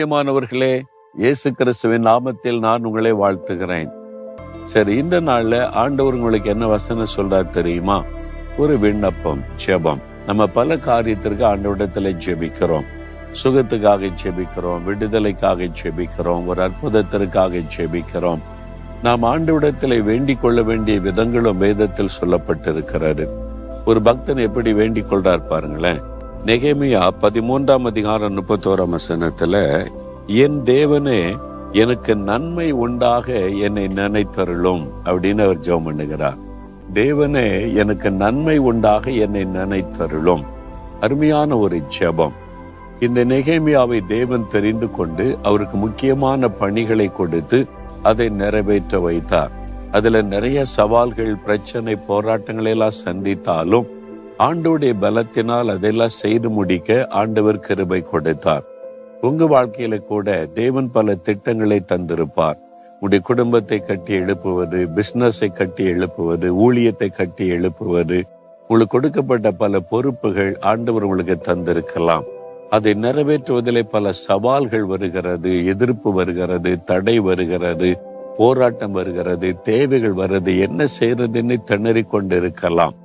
பிரியமானவர்களே, இயேசு கிறிஸ்துவின் நாமத்தில் நான் உங்களை வாழ்த்துகிறேன். சரி, இந்த நாள்ல ஆண்டவர் உங்களுக்கு என்ன வசனம் சொல்றார் தெரியுமா? ஒரு விண்ணப்பம், ஜெபம். நம்ம பல காரியத்திற்கு ஆண்டவரிடத்துல ஜெபிக்கிறோம். சுகத்துக்காக ஜெபிக்கிறோம், விடுதலைக்காக ஜெபிக்கிறோம், ஒரு அற்புதத்திற்காக ஜெபிக்கிறோம். நாம் ஆண்டவரிடத்துல வேண்டிக் கொள்ள வேண்டிய விதங்களும் வேதத்தில் சொல்லப்பட்டிருக்கிறது. ஒரு பக்தன் எப்படி வேண்டிக் கொள்றார் பாருங்களேன். நெகேமியா 13ஆம் அதிகாரம் 31ஆம் வசனத்துல, என் தேவனே எனக்கு நன்மை உண்டாக என்னை நினைத்தருளும் அப்படின்னு அவர் ஜெபம் பண்ணுகிறார். தேவனே எனக்கு நன்மை உண்டாக என்னை நினைத்தருளும். அருமையான ஒரு ஜெபம். இந்த நெகேமியாவை தேவன் தெரிந்து கொண்டு அவருக்கு முக்கியமான பணிகளை கொடுத்து அதை நிறைவேற்ற வைத்தார். அதுல நிறைய சவால்கள், பிரச்சனை, போராட்டங்களை எல்லாம் சந்தித்தாலும் ஆண்டவருடைய பலத்தினால் அதெல்லாம் செய்து முடிக்க ஆண்டவர் கிருபை கொடுத்தார். உங்க வாழ்க்கையில கூட தேவன் பல திட்டங்களை தந்திருப்பார். உங்களுடைய குடும்பத்தை கட்டி எழுப்புவது, பிசினஸை கட்டி எழுப்புவது, ஊழியத்தை கட்டி எழுப்புவது, உங்களுக்கு கொடுக்கப்பட்ட பல பொறுப்புகள் ஆண்டவர் உங்களுக்கு தந்திருக்கலாம். அதை நிறைவேற்றுவதிலே பல சவால்கள் வருகிறது, எதிர்ப்பு வருகிறது, தடை வருகிறது, போராட்டம் வருகிறது, தேவைகள் வருது. என்ன செய்யறதுன்னு திணறிக் கொண்டு இருக்கலாம்.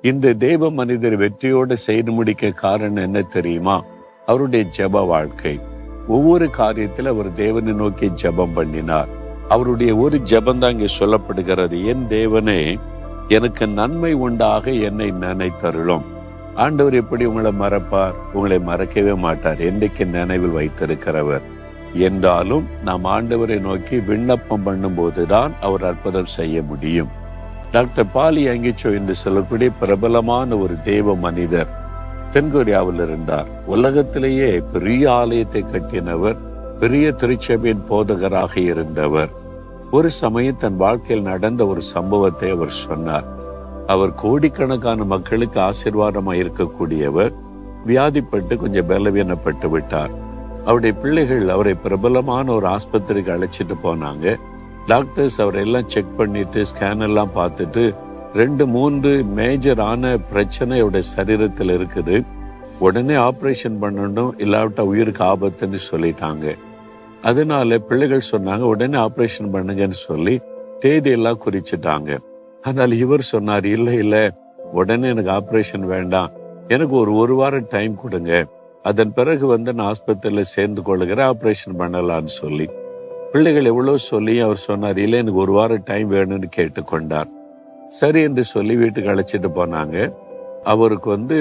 இந்த தேவ மனிதர் வெற்றியோடு செய்து முடிக்க காரணம் என்ன தெரியுமா? அவருடைய ஜெப வாழ்க்கை. ஒவ்வொரு காரியத்தில் அவர் தேவனை நோக்கி ஜெபம் பண்ணினார். அவருடைய ஒரு ஜெபம் தான் இங்கே சொல்லப்படுகிறது. என் தேவனே எனக்கு நன்மை உண்டாக என்னை நினைத்தருளும். ஆண்டவர் எப்படி உங்களை மறப்பார்? உங்களை மறக்கவே மாட்டார். என்றைக்கு நினைவில் வைத்திருக்கிறவர். என்றாலும் நாம் ஆண்டவரை நோக்கி விண்ணப்பம் பண்ணும் போதுதான் அவர் அற்புதம் செய்ய முடியும். டாக்டர் பாலி யங்கிச்சோ என்று சொல்லக்கூடிய பிரபலமான ஒரு தேவ மனிதர் தென்கொரியாவில் இருந்தார். உலகத்திலேயே பெரிய ஆலயத்தை கட்டினவர், பெரிய திருச்சபையின் போதகராக இருந்தவர். ஒரு சமயம் தன் வாழ்க்கையில் நடந்த ஒரு சம்பவத்தை அவர் சொன்னார். அவர் கோடிக்கணக்கான மக்களுக்கு ஆசீர்வாதமாக இருக்கக்கூடியவர் வியாதிப்பட்டு கொஞ்சம் பலவீனப்பட்டு விட்டார். அவருடைய பிள்ளைகள் அவரை பிரபலமான ஒரு ஆஸ்பத்திரிக்கு அழைச்சிட்டு போனாங்க. டாக்டர்ஸ் அவரெல்லாம் செக் பண்ணிட்டு ஸ்கேன் எல்லாம் பார்த்துட்டு 2-3 மேஜரான பிரச்சனை அவருடைய சரீரத்தில் இருக்குது. உடனே ஆப்ரேஷன் பண்ணணும், இல்லாவிட்டா உயிருக்கு ஆபத்துன்னு சொல்லிட்டாங்க. அதனால பிள்ளைகள் சொன்னாங்க, உடனே ஆப்ரேஷன் பண்ணுங்கன்னு சொல்லி தேதியெல்லாம் குறிச்சிட்டாங்க. ஆனால் இவர் சொன்னார், இல்லை, உடனே எனக்கு ஆப்ரேஷன் வேண்டாம், எனக்கு ஒரு வாரம் டைம் கொடுங்க, அதன் பிறகு நான் ஆஸ்பத்திரியில சேர்ந்து கொள்ளுகிறேன், ஆப்ரேஷன் பண்ணலான்னு சொல்லி. பிள்ளைகள் எவ்வளவு சொல்லி அவர் சொன்னார், இல்லை எனக்கு ஒரு வாரம் டைம் வேணும்னு கேட்டுக்கொண்டார். சரி என்று சொல்லி வீட்டுக்கு அழைச்சிட்டு போனாங்க. அவருக்கு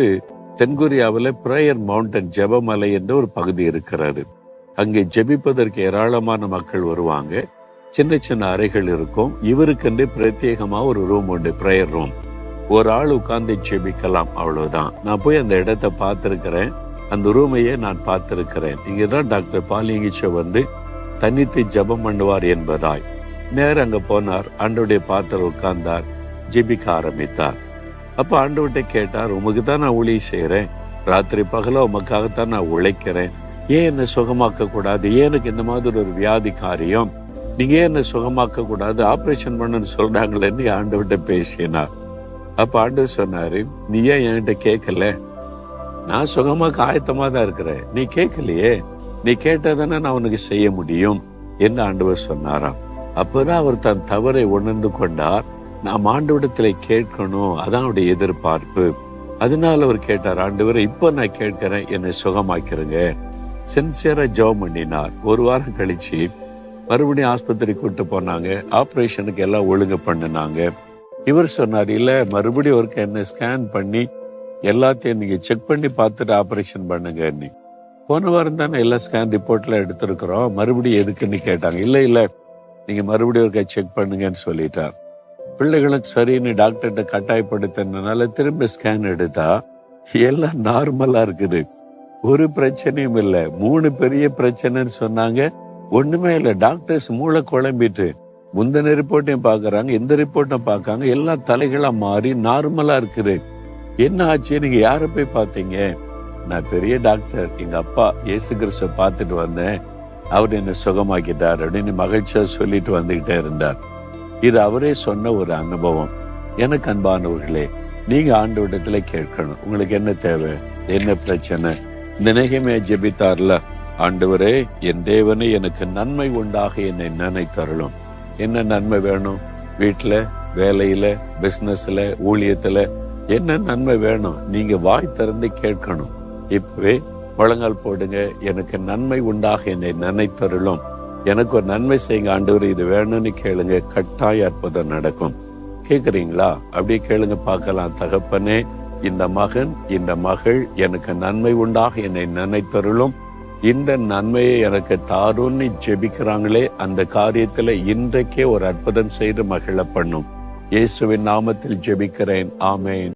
தென்கொரியாவில் பிரேயர் மவுண்டன், ஜெபமலை என்ற ஒரு பகுதி இருக்கிறாரு. அங்கே ஜெபிப்பதற்கு ஏராளமான மக்கள் வருவாங்க. சின்ன சின்ன அறைகள் இருக்கும். இவருக்கென்று பிரத்யேகமா ஒரு ரூம் உண்டு, பிரேயர் ரூம். ஒரு ஆள் உட்கார்ந்து ஜெபிக்கலாம், அவ்வளவுதான். நான் போய் அந்த இடத்தை பார்த்திருக்கிறேன், அந்த ரூமையே நான் பார்த்திருக்கிறேன். இங்கதான் டாக்டர் பாலி யங்கிச்சோ தனித்து ஜெபம் பண்ணுவார் என்பதாய் நேரம் அங்க போனார். ஆண்டவருடைய பாத்திரம் உட்கார்ந்தார், ஜெபிக்க ஆரம்பித்தார். அப்ப ஆண்டவர்கிட்ட கேட்டார், உமக்கு தான் நான் ஊழியம் செய்யறேன், ராத்திரி பகல உமக்காகத்தான் நான் உழைக்கிறேன், ஏன் என்ன சுகமாக்க கூடாது? ஏன் எனக்கு இந்த மாதிரி ஒரு வியாதி காரியம், நீங்க ஏன் என்ன சுகமாக்க கூடாது? ஆபரேஷன் பண்ணுன்னு சொல்றாங்களேன்னு ஆண்டவர்கிட்ட பேசினார். அப்ப ஆண்டவர் சொன்னாரு, நீ ஏன் என்கிட்ட கேட்கல? நான் சுகமாக்க ஆயத்தமா தான் இருக்கிறேன், நீ கேட்கலையே, நீ கேட்டதானே நான் உனக்கு செய்ய முடியும் என்று ஆண்டவர் சொன்னாராம். அப்பதான் அவர் தன் தவறை உணர்ந்து கொண்டார். நாம் ஆண்டவரிடத்துல கேட்கணும், அதான் அவருடைய எதிர்பார்ப்பு. அதனால அவர் கேட்டார், ஆண்டவரை இப்ப நான் கேட்கிறேன், என்னை சுகமாக்கிறேங்க. சின்சியரா ஜெபம் பண்ணினார். ஒரு வாரம் கழிச்சு மறுபடியும் ஆஸ்பத்திரி கூட்டு போனாங்க. ஆபரேஷனுக்கு எல்லாம் ஒழுங்கு பண்ணினாங்க. இவர் சொன்னார், இல்ல மறுபடியும் ஒருக்க என்ன ஸ்கேன் பண்ணி எல்லாத்தையும் நீங்க செக் பண்ணி பார்த்துட்டு ஆபரேஷன் பண்ணுங்க. போன வாரம் தானே எல்லா ஸ்கேன் ரிப்போர்ட்ல எடுத்திருக்கிறோம், மறுபடியும் எதுக்குன்னு கேட்டாங்க. இல்ல நீங்க மறுபடியும் ஒரு செக் பண்ணுங்கன்னு சொல்லிட்டார். பிள்ளைகளுக்கு சரின்னு டாக்டர்கிட்ட கட்டாயப்படுத்தினால திரும்ப ஸ்கேன் எடுத்தா எல்லாம் நார்மலா இருக்குது, ஒரு பிரச்சனையும் இல்லை. 3 பெரிய பிரச்சனைன்னு சொன்னாங்க, ஒண்ணுமே இல்லை. டாக்டர்ஸ் மூளை குழம்பிட்டு முந்தின ரிப்போர்ட்டையும் பாக்குறாங்க, இந்த ரிப்போர்ட்டும் பாக்காங்க, எல்லாம் தலைகளா மாறி நார்மலா இருக்குது. என்ன ஆச்சு? நீங்க யார போய் பார்த்தீங்க? நான் பெரிய டாக்டர், எங்க அப்பா இயேசு கிறிஸ்துவ பார்த்துட்டு வந்தேன், அவர் என்ன சுகமாக்கிட்டார் அப்படின்னு மகிழ்ச்சியா சொல்லிட்டு வந்துகிட்டே இருந்தார். இது அவரே சொன்ன ஒரு அனுபவம். எனக்கு அன்பானவர்களே, நீங்க ஆண்டவரிடத்துல கேட்கணும், உங்களுக்கு என்ன தேவை, என்ன பிரச்சனை. இந்த நெகேமியா ஜெபித்தார்ல, ஆண்டவரே, என் தேவனே, எனக்கு நன்மை உண்டாக என்னை நினைத்தருளும். என்ன நன்மை வேணும்? வீட்டுல, வேலையில, பிசினஸ்ல, ஊழியத்துல என்ன நன்மை வேணும்? நீங்க வாய் திறந்து கேட்கணும். இப்பவே முழங்கால் போடுங்க. எனக்கு நன்மை உண்டாக என்னை நினைத்தருளும். எனக்கு ஒரு நன்மை செய்யுங்க ஆண்டவர், இது வேணும்னு கேளுங்க. கட்டாய அற்புதம் நடக்கும். கேக்குறீங்களா? அப்படியே கேளுங்க பார்க்கலாம். தகப்பனே, இந்த மகன், இந்த மகள் எனக்கு நன்மை உண்டாக என்னை நினைத்தருளும். இந்த நன்மையை எனக்கு தாருன்னு ஜெபிக்கிறாங்களே, அந்த காரியத்துல இன்றைக்கே ஒரு அற்புதம் செய்து மகிழ பண்ணும். இயேசுவின் நாமத்தில் ஜெபிக்கிறேன். ஆமேன்.